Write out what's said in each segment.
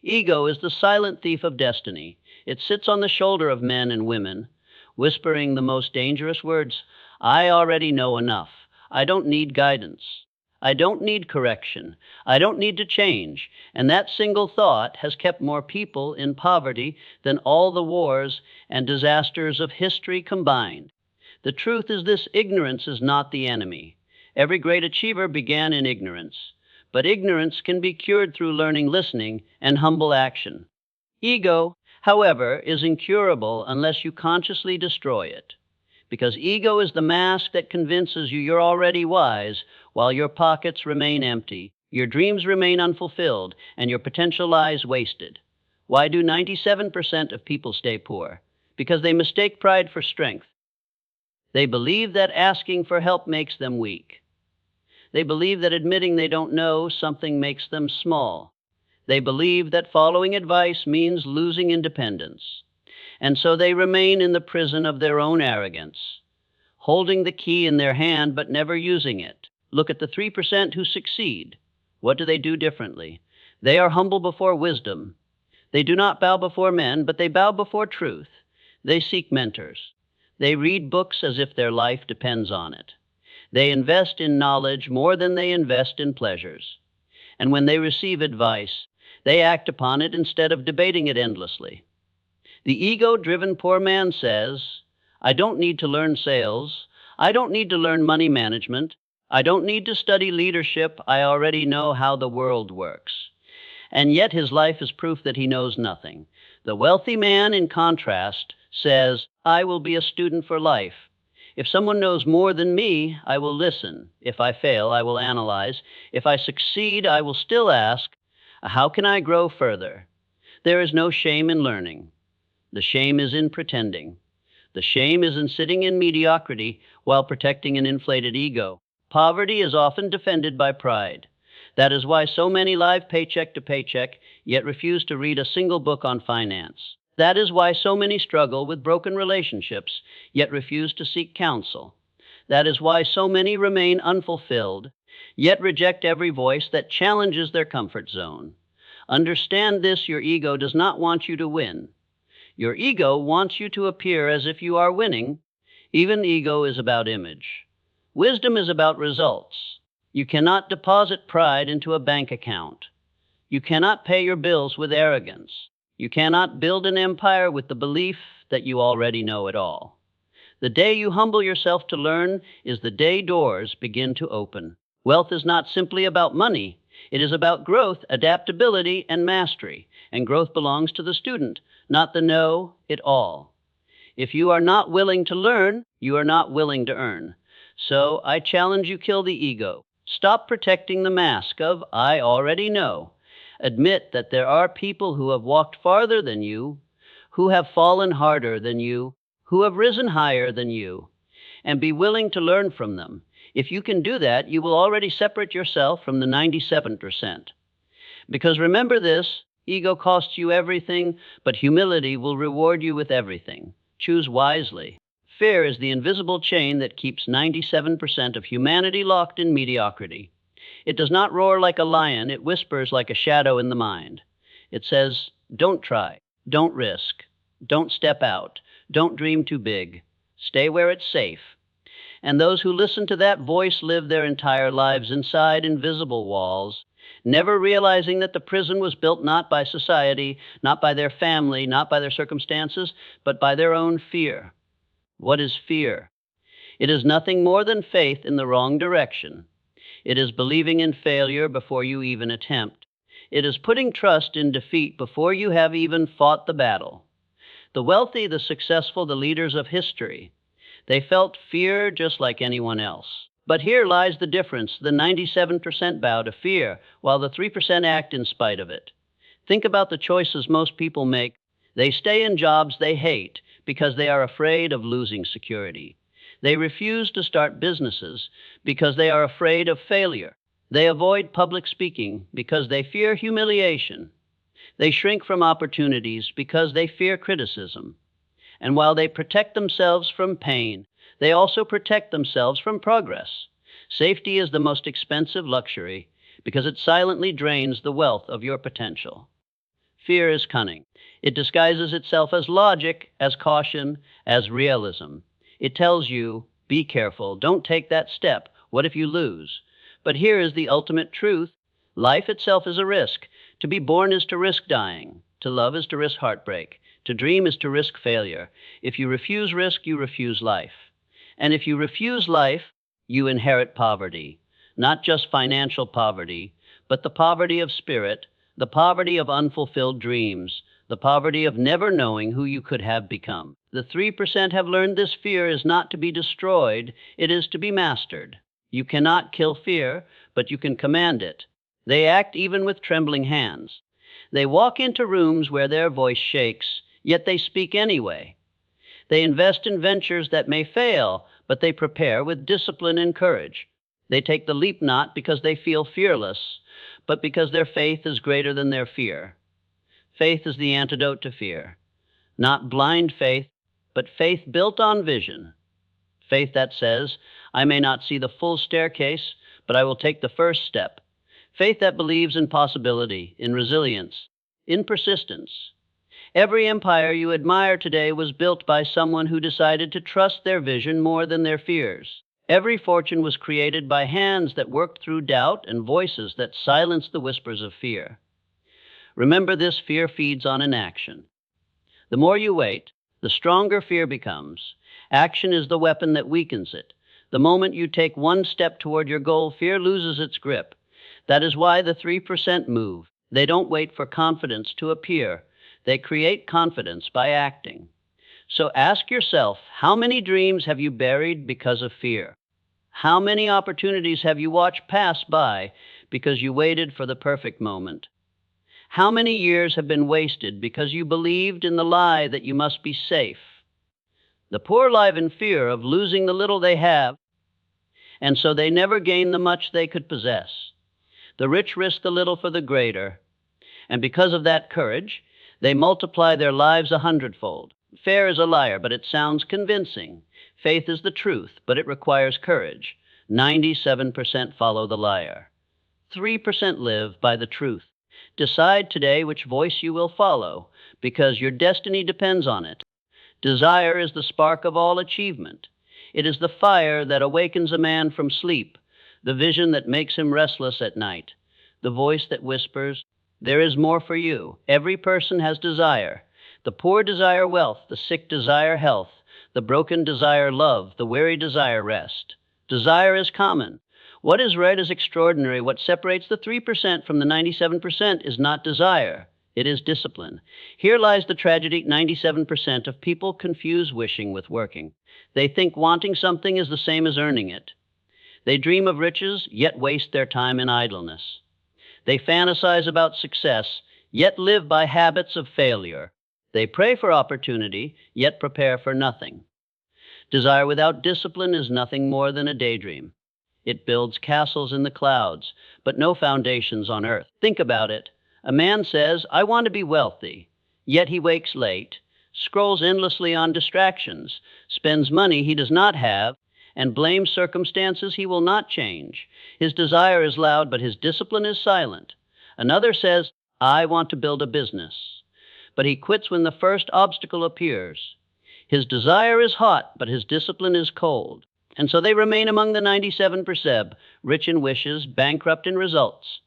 Ego is the silent thief of destiny. It sits on the shoulder of men and women, whispering the most dangerous words. I already know enough. I don't need guidance. I don't need correction. I don't need to change. And that single thought has kept more people in poverty than all the wars and disasters of history combined. The truth is this: ignorance is not the enemy. Every great achiever began in ignorance. But ignorance can be cured through learning, listening, and humble action. Ego, however, is incurable unless you consciously destroy it. Because ego is the mask that convinces you you're already wise, while your pockets remain empty, your dreams remain unfulfilled, and your potential lies wasted. Why do 97% of people stay poor? Because they mistake pride for strength. They believe that asking for help makes them weak. They believe that admitting they don't know something makes them small. They believe that following advice means losing independence. And so they remain in the prison of their own arrogance, holding the key in their hand but never using it. Look at the 3% who succeed. What do they do differently? They are humble before wisdom. They do not bow before men, but they bow before truth. They seek mentors. They read books as if their life depends on it. They invest in knowledge more than they invest in pleasures. And when they receive advice, they act upon it instead of debating it endlessly. The ego-driven poor man says, I don't need to learn sales. I don't need to learn money management. I don't need to study leadership. I already know how the world works. And yet his life is proof that he knows nothing. The wealthy man, in contrast, says, I will be a student for life. If someone knows more than me, I will listen. If I fail, I will analyze. If I succeed, I will still ask, how can I grow further? There is no shame in learning. The shame is in pretending. The shame is in sitting in mediocrity while protecting an inflated ego. Poverty is often defended by pride. That is why so many live paycheck to paycheck, yet refuse to read a single book on finance. That is why so many struggle with broken relationships, yet refuse to seek counsel. That is why so many remain unfulfilled, yet reject every voice that challenges their comfort zone. Understand this: your ego does not want you to win. Your ego wants you to appear as if you are winning. Even ego is about image. Wisdom is about results. You cannot deposit pride into a bank account. You cannot pay your bills with arrogance. You cannot build an empire with the belief that you already know it all. The day you humble yourself to learn is the day doors begin to open. Wealth is not simply about money. It is about growth, adaptability, and mastery. And growth belongs to the student, not the know-it-all. If you are not willing to learn, you are not willing to earn. So I challenge you: kill the ego. Stop protecting the mask of I already know. Admit that there are people who have walked farther than you, who have fallen harder than you, who have risen higher than you, and be willing to learn from them. If you can do that, you will already separate yourself from the 97%. Because remember this: ego costs you everything, but humility will reward you with everything. Choose wisely. Fear is the invisible chain that keeps 97% of humanity locked in mediocrity. It does not roar like a lion. It whispers like a shadow in the mind. It says, don't try, don't risk, don't step out, don't dream too big, stay where it's safe. And those who listen to that voice live their entire lives inside invisible walls, never realizing that the prison was built not by society, not by their family, not by their circumstances, but by their own fear. What is fear? It is nothing more than faith in the wrong direction. It is believing in failure before you even attempt. It is putting trust in defeat before you have even fought the battle. The wealthy, the successful, the leaders of history, they felt fear just like anyone else. But here lies the difference. The 97% bow to fear, while the 3% act in spite of it. Think about the choices most people make. They stay in jobs they hate because they are afraid of losing security. They refuse to start businesses because they are afraid of failure. They avoid public speaking because they fear humiliation. They shrink from opportunities because they fear criticism. And while they protect themselves from pain, they also protect themselves from progress. Safety is the most expensive luxury because it silently drains the wealth of your potential. Fear is cunning. It disguises itself as logic, as caution, as realism. It tells you, be careful, don't take that step. What if you lose? But here is the ultimate truth. Life itself is a risk. To be born is to risk dying. To love is to risk heartbreak. To dream is to risk failure. If you refuse risk, you refuse life. And if you refuse life, you inherit poverty. Not just financial poverty, but the poverty of spirit, the poverty of unfulfilled dreams, the poverty of never knowing who you could have become. The 3% have learned this fear is not to be destroyed, it is to be mastered. You cannot kill fear, but you can command it. They act even with trembling hands. They walk into rooms where their voice shakes, yet they speak anyway. They invest in ventures that may fail, but they prepare with discipline and courage. They take the leap not because they feel fearless, but because their faith is greater than their fear. Faith is the antidote to fear. Not blind faith, but faith built on vision. Faith that says, I may not see the full staircase, but I will take the first step. Faith that believes in possibility, in resilience, in persistence. Every empire you admire today was built by someone who decided to trust their vision more than their fears. Every fortune was created by hands that worked through doubt and voices that silenced the whispers of fear. Remember, this fear feeds on inaction. The more you wait, the stronger fear becomes. Action is the weapon that weakens it. The moment you take one step toward your goal, fear loses its grip. That is why the 3% move. They don't wait for confidence to appear. They create confidence by acting. So ask yourself, how many dreams have you buried because of fear? How many opportunities have you watched pass by because you waited for the perfect moment? How many years have been wasted because you believed in the lie that you must be safe? The poor live in fear of losing the little they have, and so they never gain the much they could possess. The rich risk the little for the greater, and because of that courage, they multiply their lives 100-fold. Fair is a liar, but it sounds convincing. Faith is the truth, but it requires courage. 97% follow the liar. 3% live by the truth. Decide today which voice you will follow, because your destiny depends on it. Desire is the spark of all achievement. It is the fire that awakens a man from sleep, the vision that makes him restless at night, the voice that whispers, there is more for you. Every person has desire. The poor desire wealth, the sick desire health, the broken desire love, the weary desire rest. Desire is common. What is right is extraordinary. What separates the 3% from the 97% is not desire. It is discipline. Here lies the tragedy. 97% of people confuse wishing with working. They think wanting something is the same as earning it. They dream of riches, yet waste their time in idleness. They fantasize about success, yet live by habits of failure. They pray for opportunity, yet prepare for nothing. Desire without discipline is nothing more than a daydream. It builds castles in the clouds, but no foundations on earth. Think about it. A man says, I want to be wealthy, yet he wakes late, scrolls endlessly on distractions, spends money he does not have, and blames circumstances he will not change. His desire is loud, but his discipline is silent. Another says, I want to build a business, but he quits when the first obstacle appears. His desire is hot, but his discipline is cold. And so they remain among the 97%, rich in wishes, bankrupt in results.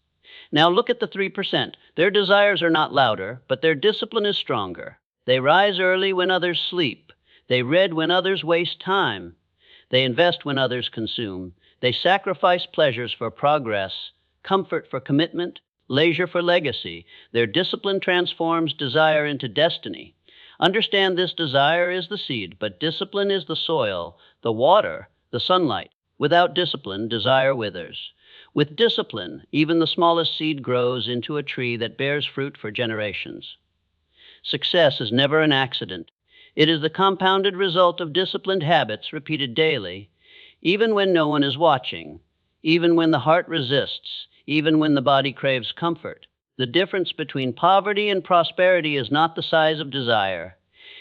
Now look at the 3%. Their desires are not louder, but their discipline is stronger. They rise early when others sleep. They read when others waste time. They invest when others consume. They sacrifice pleasures for progress, comfort for commitment, leisure for legacy. Their discipline transforms desire into destiny. Understand, this desire is the seed, but discipline is the soil, the water, the sunlight. Without discipline, desire withers. With discipline, even the smallest seed grows into a tree that bears fruit for generations. Success is never an accident. It is the compounded result of disciplined habits repeated daily, even when no one is watching, even when the heart resists, even when the body craves comfort. The difference between poverty and prosperity is not the size of desire.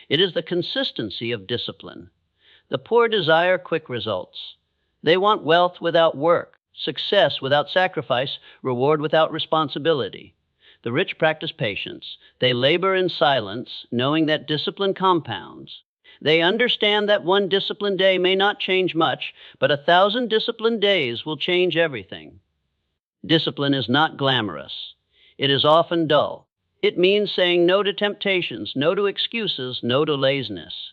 It is the consistency of discipline. The poor desire quick results. They want wealth without work, success without sacrifice, reward without responsibility. The rich practice patience. They labor in silence, knowing that discipline compounds. They understand that one disciplined day may not change much, but 1,000 disciplined days will change everything. Discipline is not glamorous. It is often dull. It means saying no to temptations, no to excuses, no to laziness.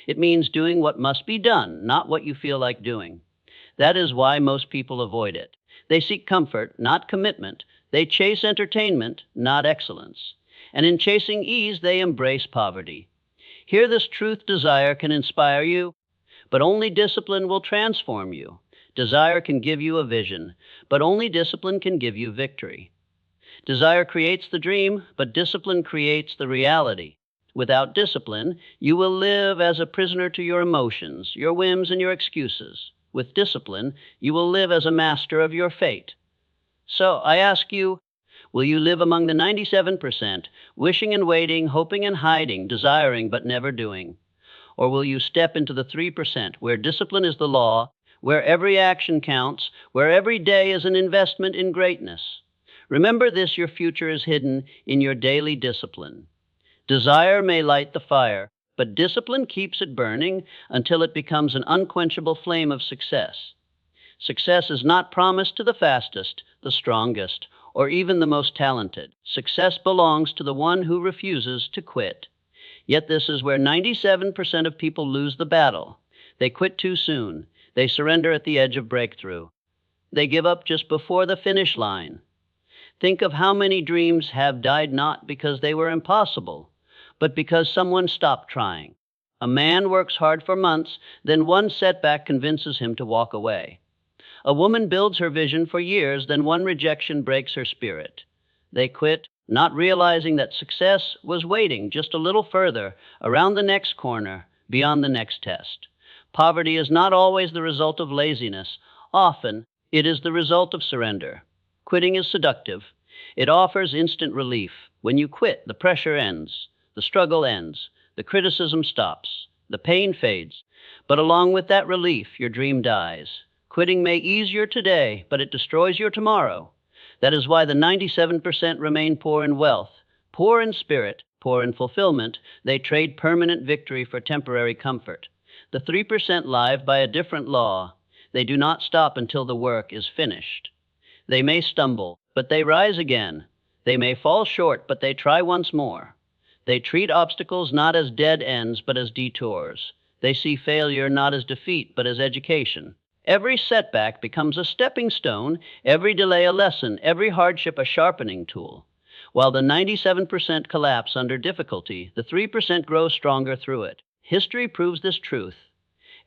It means doing what must be done, not what you feel like doing. That is why most people avoid it. They seek comfort, not commitment. They chase entertainment, not excellence. And in chasing ease, they embrace poverty. Hear this truth: desire can inspire you, but only discipline will transform you. Desire can give you a vision, but only discipline can give you victory. Desire creates the dream, but discipline creates the reality. Without discipline, you will live as a prisoner to your emotions, your whims, and your excuses. With discipline, you will live as a master of your fate. So I ask you, will you live among the 97%, wishing and waiting, hoping and hiding, desiring but never doing? Or will you step into the 3%, where discipline is the law, where every action counts, where every day is an investment in greatness? Remember this: your future is hidden in your daily discipline. Desire may light the fire, but discipline keeps it burning until it becomes an unquenchable flame of success. Success is not promised to the fastest, the strongest, or even the most talented. Success belongs to the one who refuses to quit. Yet this is where 97% of people lose the battle. They quit too soon. They surrender at the edge of breakthrough. They give up just before the finish line. Think of how many dreams have died not because they were impossible, but because someone stopped trying. A man works hard for months, then one setback convinces him to walk away. A woman builds her vision for years, then one rejection breaks her spirit. They quit, not realizing that success was waiting just a little further, around the next corner, beyond the next test. Poverty is not always the result of laziness. Often, it is the result of surrender. Quitting is seductive. It offers instant relief. When you quit, the pressure ends, the struggle ends, the criticism stops, the pain fades. But along with that relief, your dream dies. Quitting may ease your today, but it destroys your tomorrow. That is why the 97% remain poor in wealth, poor in spirit, poor in fulfillment. They trade permanent victory for temporary comfort. The 3% live by a different law. They do not stop until the work is finished. They may stumble, but they rise again. They may fall short, but they try once more. They treat obstacles not as dead ends, but as detours. They see failure not as defeat, but as education. Every setback becomes a stepping stone, every delay a lesson, every hardship a sharpening tool. While the 97% collapse under difficulty, the 3% grow stronger through it. History proves this truth.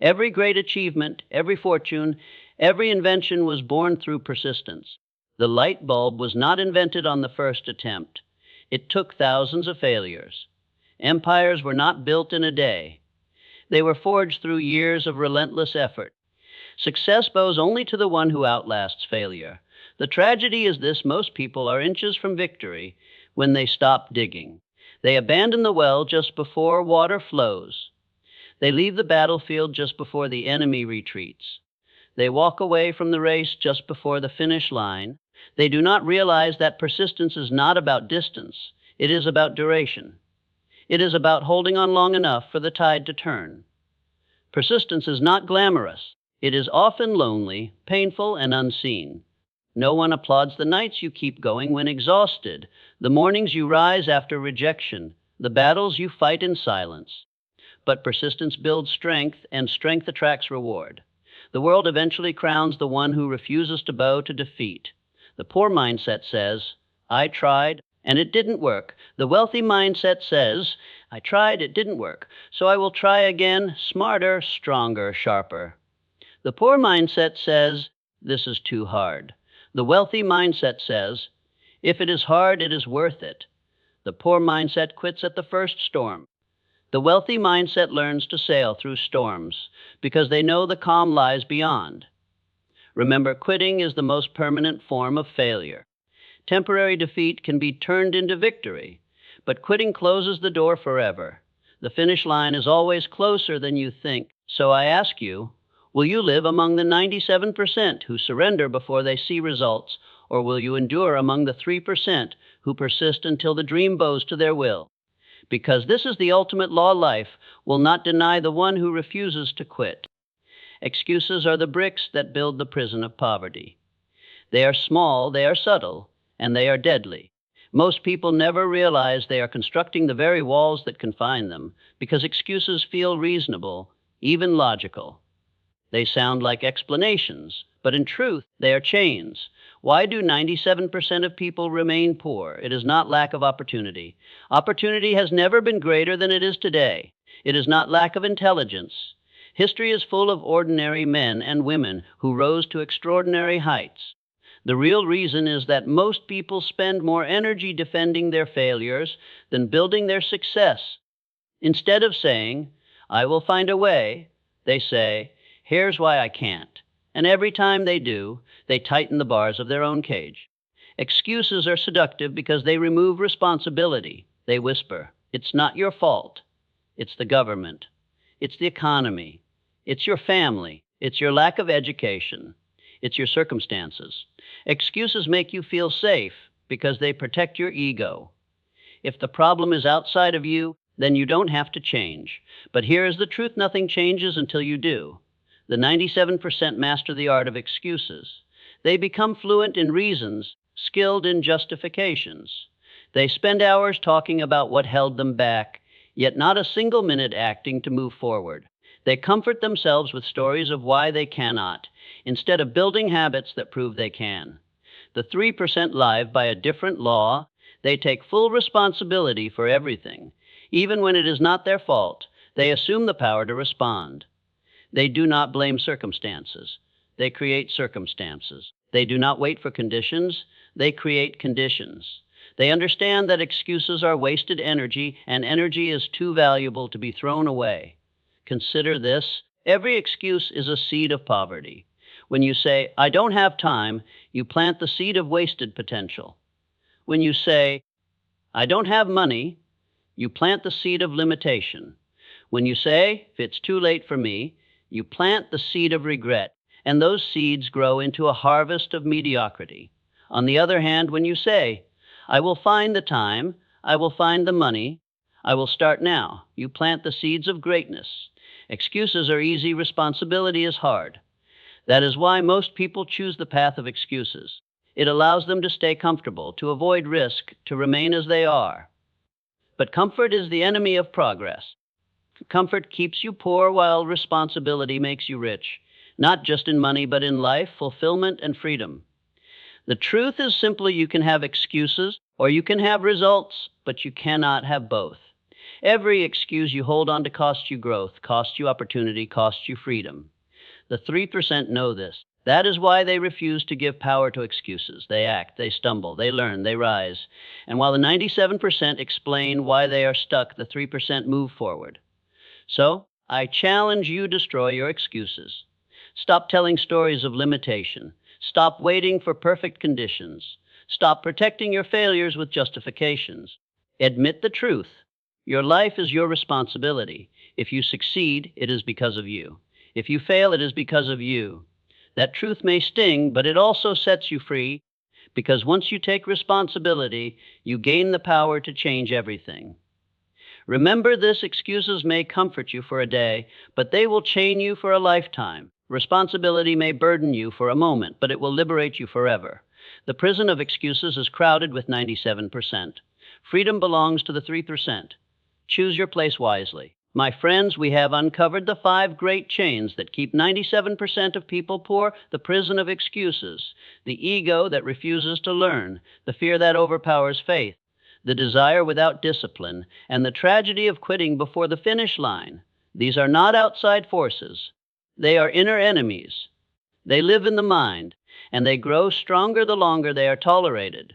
Every great achievement, every fortune, every invention was born through persistence. The light bulb was not invented on the first attempt. It took thousands of failures. Empires were not built in a day. They were forged through years of relentless effort. Success bows only to the one who outlasts failure. The tragedy is this: most people are inches from victory when they stop digging. They abandon the well just before water flows. They leave the battlefield just before the enemy retreats. They walk away from the race just before the finish line. They do not realize that persistence is not about distance. It is about duration. It is about holding on long enough for the tide to turn. Persistence is not glamorous. It is often lonely, painful, and unseen. No one applauds the nights you keep going when exhausted, the mornings you rise after rejection, the battles you fight in silence. But persistence builds strength, and strength attracts reward. The world eventually crowns the one who refuses to bow to defeat. The poor mindset says, "I tried, and it didn't work." The wealthy mindset says, "I tried, it didn't work, so I will try again, smarter, stronger, sharper." The poor mindset says, "This is too hard." The wealthy mindset says, "If it is hard, it is worth it." The poor mindset quits at the first storm. The wealthy mindset learns to sail through storms because they know the calm lies beyond. Remember, quitting is the most permanent form of failure. Temporary defeat can be turned into victory, but quitting closes the door forever. The finish line is always closer than you think. So I ask you, will you live among the 97% who surrender before they see results, or will you endure among the 3% who who persist until the dream bows to their will. Because this is the ultimate law, life will not deny the one who refuses to quit. Excuses are the bricks that build the prison of poverty. They are small, they are subtle, and they are deadly. Most people never realize they are constructing the very walls that confine them, because excuses feel reasonable, even logical. They sound like explanations, but in truth, they are chains. Why do 97% of people remain poor? It is not lack of opportunity. Opportunity has never been greater than it is today. It is not lack of intelligence. History is full of ordinary men and women who rose to extraordinary heights. The real reason is that most people spend more energy defending their failures than building their success. Instead of saying, "I will find a way," they say, "Here's why I can't." And every time they do, they tighten the bars of their own cage. Excuses are seductive because they remove responsibility. They whisper, "It's not your fault. It's the government. It's the economy. It's your family. It's your lack of education. It's your circumstances." Excuses make you feel safe because they protect your ego. If the problem is outside of you, then you don't have to change. But here is the truth: nothing changes until you do. The 97% master the art of excuses. They become fluent in reasons, skilled in justifications. They spend hours talking about what held them back, yet not a single minute acting to move forward. They comfort themselves with stories of why they cannot, instead of building habits that prove they can. The 3% live by a different law. They take full responsibility for everything. Even when it is not their fault, they assume the power to respond. They do not blame circumstances. They create circumstances. They do not wait for conditions. They create conditions. They understand that excuses are wasted energy, and energy is too valuable to be thrown away. Consider this: every excuse is a seed of poverty. When you say, "I don't have time," you plant the seed of wasted potential. When you say, "I don't have money," you plant the seed of limitation. When you say, "If it's too late for me," you plant the seed of regret, and those seeds grow into a harvest of mediocrity. On the other hand, when you say, "I will find the time, I will find the money, I will start now," you plant the seeds of greatness. Excuses are easy, responsibility is hard. That is why most people choose the path of excuses. It allows them to stay comfortable, to avoid risk, to remain as they are. But comfort is the enemy of progress. Comfort keeps you poor while responsibility makes you rich, not just in money, but in life, fulfillment, and freedom. The truth is simply you can have excuses or you can have results, but you cannot have both. Every excuse you hold on to costs you growth, costs you opportunity, costs you freedom. The 3% know this. That is why they refuse to give power to excuses. They act, they stumble, they learn, they rise. And while the 97% explain why they are stuck, the 3% move forward. So, I challenge you to destroy your excuses. Stop telling stories of limitation. Stop waiting for perfect conditions. Stop protecting your failures with justifications. Admit the truth. Your life is your responsibility. If you succeed, it is because of you. If you fail, it is because of you. That truth may sting, but it also sets you free, because once you take responsibility, you gain the power to change everything. Remember this: excuses may comfort you for a day, but they will chain you for a lifetime. Responsibility may burden you for a moment, but it will liberate you forever. The prison of excuses is crowded with 97%. Freedom belongs to the 3%. Choose your place wisely. My friends, we have uncovered the 5 great chains that keep 97% of people poor: the prison of excuses, the ego that refuses to learn, the fear that overpowers faith, the desire without discipline, and the tragedy of quitting before the finish line. These are not outside forces. They are inner enemies. They live in the mind, and they grow stronger the longer they are tolerated.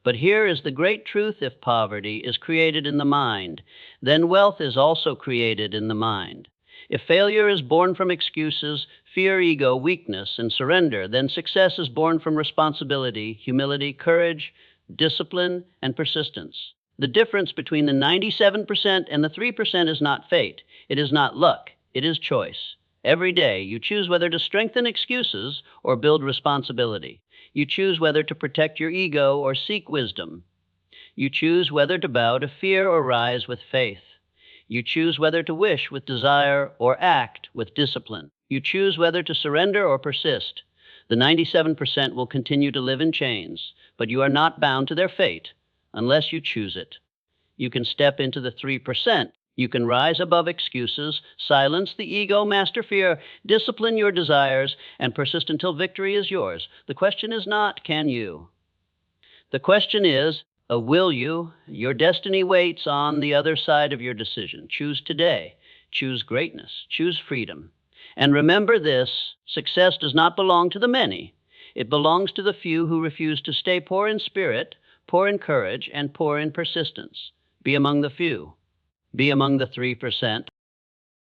But here is the great truth: if poverty is created in the mind, then wealth is also created in the mind. If failure is born from excuses, fear, ego, weakness, and surrender, then success is born from responsibility, humility, courage, discipline, and persistence. The difference between the 97% and the 3% is not fate. It is not luck. It is choice. Every day, you choose whether to strengthen excuses or build responsibility. You choose whether to protect your ego or seek wisdom. You choose whether to bow to fear or rise with faith. You choose whether to wish with desire or act with discipline. You choose whether to surrender or persist. The 97% will continue to live in chains, but you are not bound to their fate unless you choose it. You can step into the 3%. You can rise above excuses, silence the ego, master fear, discipline your desires, and persist until victory is yours. The question is not, can you? The question is, will you? Your destiny waits on the other side of your decision. Choose today. Choose greatness. Choose freedom. And remember this, success does not belong to the many. It belongs to the few who refuse to stay poor in spirit, poor in courage, and poor in persistence. Be among the few. Be among the 3%.